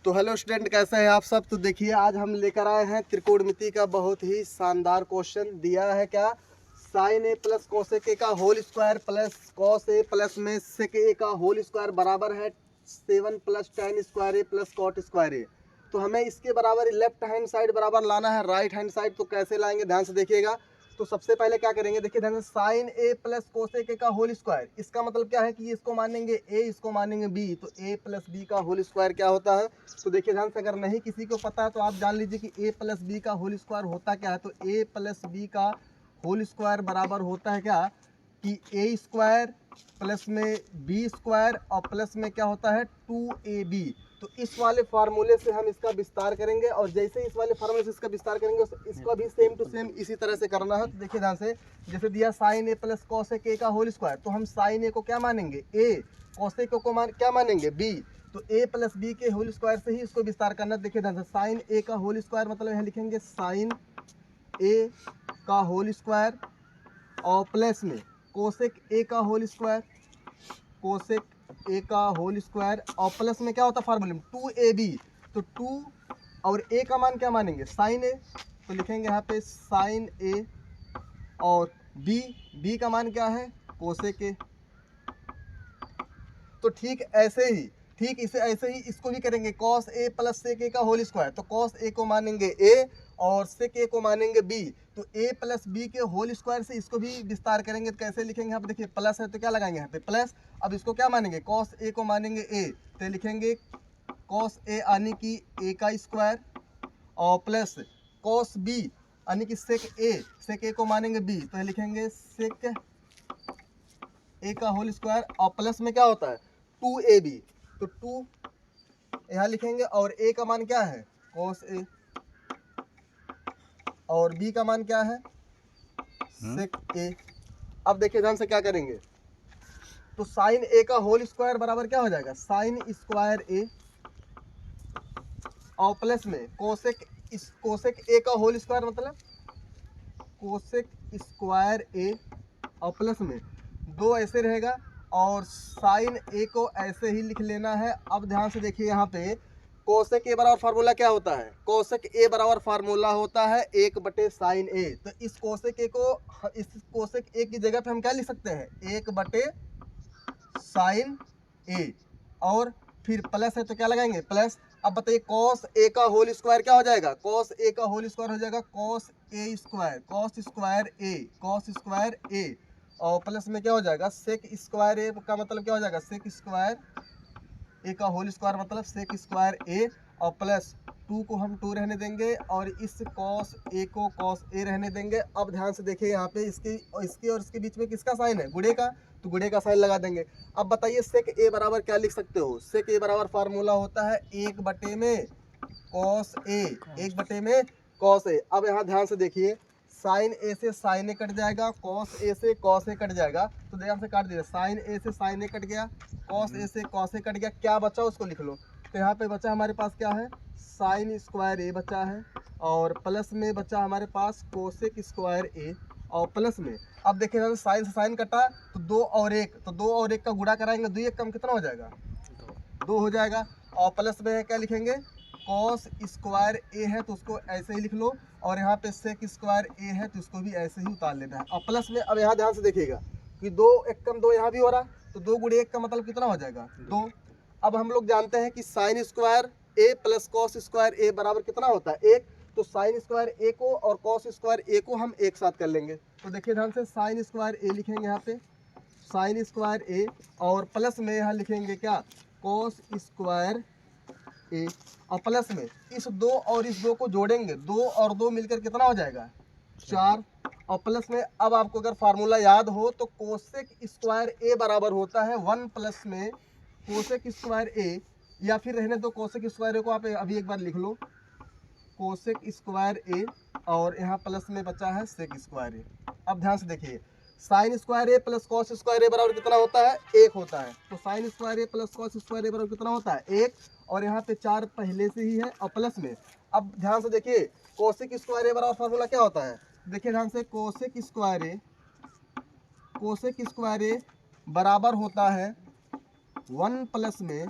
तो hello student, कैसे हैं आप सब। तो देखिए आज हम लेकर आए हैं त्रिकोणमिति का बहुत ही शानदार क्वेश्चन। दिया है क्या, sine A plus cosec A का whole square plus cos A plus में सेक ए का होल स्क्वायर बराबर है 7 plus tan square A plus cot square A. तो हमें इसके बराबर लेफ्ट हैंड साइड बराबर लाना है राइट हैंड साइड। तो कैसे लाएंगे ध्यान से देखिएगा। तो सबसे पहले क्या करेंगे, देखिए ध्यान से, sine A plus cosec A का होल स्क्वायर, इसका मतलब क्या है कि इसको मानेंगे ए, इसको मानेंगे बी। तो ए प्लस बी का होल स्क्वायर क्या होता है। तो देखिए ध्यान से, अगर नहीं किसी को पता है तो आप जान लीजिए कि ए प्लस बी का होल स्क्वायर होता क्या है। तो ए प्लस बी का होल स्क्वायर बराबर होता है क्या कि ए स्क्वायर प्लस में बी स्क्वायर और प्लस में क्या होता है 2ab। तो इस वाले फार्मूले से हम इसका विस्तार करेंगे, और जैसे इस वाले फार्मूले से इसका विस्तार करेंगे इसका भी सेम टू सेम इसी तरह से करना है। तो देखिए ध्यान से, जैसे दिया sine A plus cosec A का होल स्क्वायर, तो हम साइन ए को क्या मानेंगे ए, कॉसेक को क्या मानेंगे बी। तो ए प्लस बी के होल स्क्वायर से ही इसको विस्तार करना। देखिए ध्यान से, साइन ए का होल स्क्वायर मतलब यहाँ लिखेंगे साइन ए का होल स्क्वायर और प्लस में कोसेक ए का होल स्क्वायर, कोसेक ए का होल स्क्वायर और प्लस में क्या होता है फार्मूले में 2ab। तो 2 और ए का मान क्या मानेंगे साइन ए, तो लिखेंगे यहाँ पे साइन ए, और बी का मान क्या है कोसेक ए। तो ठीक इसे ऐसे ही इसको भी करेंगे, cos A plus sec A का होल स्क्वायर। तो कॉस ए को मानेंगे ए और सेक ए को मानेंगे बी। तो ए प्लस बी के होल स्क्वायर से इसको भी विस्तार करेंगे। तो कैसे लिखेंगे, यहाँ पे देखिए प्लस है तो क्या लगाएंगे यहाँ पे प्लस। अब इसको क्या मानेंगे, कॉस ए को मानेंगे ए, तो लिखेंगे कॉस ए यानी कि ए का स्क्वायर और प्लस कॉस बी यानी कि सेक ए को मानेंगे बी, तो लिखेंगे सेक ए का होल स्क्वायर और प्लस में क्या होता है 2ab। तो 2 यहाँ लिखेंगे और ए का मान क्या है cos ए और बी का मान क्या है sec ए। अब देखिए ध्यान से क्या करेंगे, तो साइन ए का होल स्क्वायर बराबर क्या हो जाएगा साइन स्क्वायर ए और प्लस में कोसेक ए का होल स्क्वायर मतलब कोसेक स्क्वायर ए और प्लस में 2 ऐसे रहेगा और साइन ए को ऐसे ही लिख लेना है। अब ध्यान से देखिए, यहाँ पे कोसेक ए बराबर फार्मूला क्या होता है, कोसेक ए बराबर फार्मूला होता है 1 साइन ए। तो इस कोसेक ए की जगह पे हम क्या लिख सकते हैं 1 साइन ए, और फिर प्लस है तो क्या लगाएंगे प्लस। अब बताइए कॉस ए का होल स्क्वायर क्या हो जाएगा, कॉस ए का होल स्क्वायर हो जाएगा cos A square, cos square ए और प्लस में क्या हो जाएगा सेक स्क्वायर ए का मतलब क्या हो जाएगा सेक स्क्वायर ए का होल स्क्वायर मतलब सेक स्क्वायर ए और प्लस 2 को हम 2 रहने देंगे और इस कॉस ए को कॉस ए रहने देंगे। अब ध्यान से देखिए, यहाँ पे इसके और इसके बीच में किसका साइन है गुणे का, तो गुणे का साइन लगा देंगे। अब बताइए सेक ए बराबर क्या लिख सकते हो, सेक ए बराबर फार्मूला होता है 1 में कॉस ए, 1 में कॉस ए। अब यहाँ ध्यान से देखिए, साइन ए से साइन ए कट जाएगा, कॉस ए से कॉस ए कट जाएगा। तो ध्यान से काट दीजिए, साइन ए से साइन ए कट गया, कॉस ए से कॉस ए कट गया, क्या बचा उसको लिख लो। तो यहाँ पे बचा हमारे पास क्या है साइन स्क्वायर ए बचा है और प्लस में बचा हमारे पास कोसेक स्क्वायर ए और प्लस में। अब देखिए साइन से साइन कटा तो 2 और 1, तो 2 और 1 का गुणा कराएंगे, 2 1 कम कितना हो जाएगा 2 हो जाएगा। और प्लस में क्या लिखेंगे कॉस स्क्वायर ए है तो उसको ऐसे ही लिख लो, और यहाँ पे सेक स्क्वायर ए है तो इसको भी ऐसे ही उतार लेना है। और प्लस में अब यहाँ ध्यान से देखिएगा कि 2 1 कम 2 यहाँ भी हो रहा, तो 2 गुणे 1 का मतलब कितना हो जाएगा 2। अब हम लोग जानते हैं कि sine square A plus cos square ए बराबर कितना होता है 1। तो साइन स्क्वायर ए को और कॉस स्क्वायर ए को हम एक साथ कर लेंगे। तो देखिए ध्यान से, साइन स्क्वायर ए लिखेंगे यहाँ पे साइन स्क्वायर ए और प्लस में यहाँ लिखेंगे क्या कॉस स्क्वायर ए और प्लस में इस 2 और इस 2 को जोड़ेंगे, 2 और 2 मिलकर कितना हो जाएगा 4। और प्लस में अब आपको अगर फार्मूला याद हो तो कोसेक स्क्वायर ए बराबर होता है 1 प्लस में कोसेक स्क्वायर ए, या फिर रहने दो कोसेक स्क्वायर ए को आप अभी एक बार लिख लो कोसेक स्क्वायर ए और यहाँ प्लस में बचा है सेक स्क्वायर ए। अब ध्यान से देखिए, sine square A plus cos square ए बराबर कितना होता है 1 होता है। तो sine square A plus cos square ए बराबर कितना होता है 1, और यहाँ पे 4 पहले से ही है और प्लस में। अब ध्यान से देखिए, कोसेक स्क्वायर ए बराबर फार्मूला क्या होता है, देखिए ध्यान से, कोसेक स्क्वायर ए बराबर होता है 1 प्लस में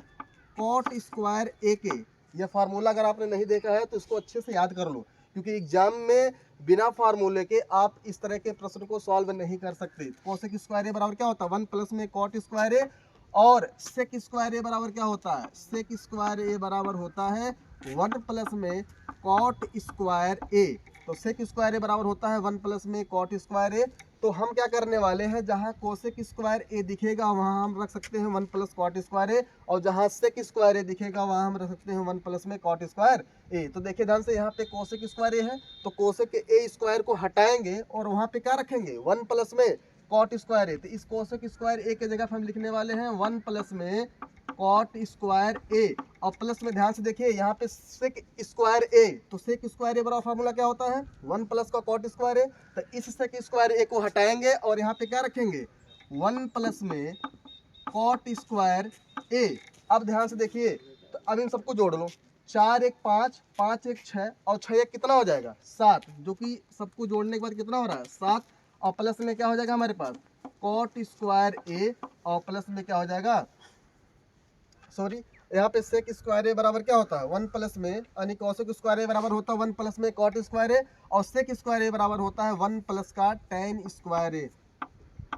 कॉट स्क्वायर ए के, यह फार्मूला अगर आपने नहीं देखा है तो इसको अच्छे से याद कर लो, क्योंकि एग्जाम में बिना फार्मूले के आप इस तरह के प्रश्न को सॉल्व नहीं कर सकते। कोसेक स्क्वायर ए बराबर क्या होता है, 1 प्लस में कॉट स्क्वायर ए, और सेक स्क्वायर ए बराबर क्या होता है, सेक स्क्वायर ए बराबर होता है 1 प्लस में कॉट स्क्वायर ए। तो सेक स्क्वायर ए बराबर होता है 1 प्लस में कॉट स्क्वायर ए। तो हम क्या करने वाले हैं, जहां कोसेक स्क्वायर ए दिखेगा वहां हम रख सकते हैं 1 प्लस कॉट स्क्वायर ए, और जहां सेक स्क्वायर ए दिखेगा वहां हम रख सकते हैं 1 प्लस में कॉट स्क्वायर ए। तो देखिए ध्यान से, यहाँ पे कोसेक स्क्वायर ए है तो कोसेक ए स्क्वायर को हटाएंगे और वहां पे क्या रखेंगे, 1 प्लस में कॉट स्क्वायर ए। तो इस कोसेक स्क्वायर ए के जगह हम लिखने वाले हैं 1 प्लस में कॉट स्क्वायर ए, और प्लस में ध्यान से देखिए यहाँ पे सेक स्क्वायर ए। तो सेक स्क्वायर ए बराबर फार्मूला क्या होता है, 1 प्लस का कॉट स्क्वायर ए। तो इस सेक स्क्वायर ए को हटाएंगे और यहाँ पे क्या रखेंगे, 1 प्लस में कॉट स्क्वायर ए। अब ध्यान से देखिए, तो अब इन सबको जोड़ लो, 4 1 5, 5 1 6, और 6 1 कितना हो जाएगा 7, जो कि सबको जोड़ने के बाद कितना हो रहा है 7, और प्लस में क्या हो जाएगा हमारे पास कॉट स्क्वायर ए, और प्लस में क्या हो जाएगा, सॉरी यहाँ पे सेक स्क्वायर ए बराबर क्या होता है 1 प्लस में, यानी कोसेक स्क्वायर ए बराबर होता है 1 प्लस में कॉट स्क्वायर ए, और सेक स्क्वायर ए बराबर होता है 1 प्लस का टेन स्क्वायर ए।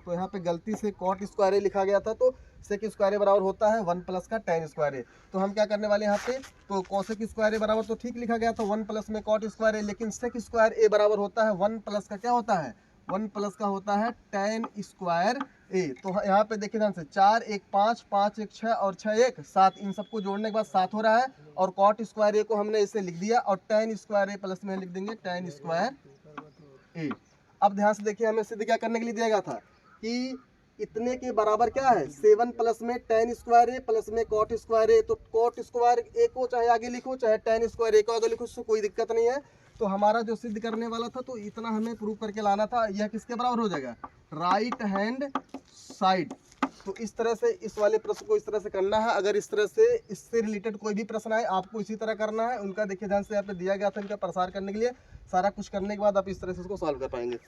तो यहाँ पे गलती से कॉट स्क्वायर ए लिखा गया था, तो सेक स्क्वायर ए बराबर होता है 1 प्लस का टेन स्क्वायर ए। तो हम क्या करने वाले यहाँ पे, तो कोसेक स्क्वायर ए बराबर तो ठीक लिखा गया था 1 प्लस में कॉट स्क्वायर ए, लेकिन सेक स्क्वायर ए बराबर होता है 1 प्लस का क्या होता है, 1 प्लस का होता है टेन स्क्वायर ए। तो यहाँ पे देखिए ध्यान से, 4 1 5, 5 1 6, और 6 1 7, इन सबको जोड़ने के बाद 7 हो रहा है, और कॉट स्क्वायर ए को हमने इसे लिख दिया, और टेन स्क्वायर ए प्लस में लिख देंगे टेन स्क्वायर ए। अब ध्यान से देखिए, हमें सिद्ध क्या करने के लिए दिया गया था कि इतने के बराबर क्या है 7 प्लस में टेन स्क्वायर ए प्लस में कॉट स्क्वायर ए। तो कॉट स्क्वायर ए को चाहे आगे लिखो चाहे टेन स्क्वायर ए को आगे लिखो, उससे कोई दिक्कत नहीं है। तो हमारा जो सिद्ध करने वाला था, तो इतना हमें प्रूव करके लाना था, यह किसके बराबर हो जाएगा, राइट हैंड साइड। तो इस तरह से इस वाले प्रश्न को इस तरह से करना है। अगर इस तरह से इससे रिलेटेड कोई भी प्रश्न आए आपको इसी तरह करना है। उनका देखिए ध्यान से यहाँ पे दिया गया था, इनका प्रसार करने के लिए सारा कुछ करने के बाद आप इस तरह से इसको सॉल्व कर पाएंगे।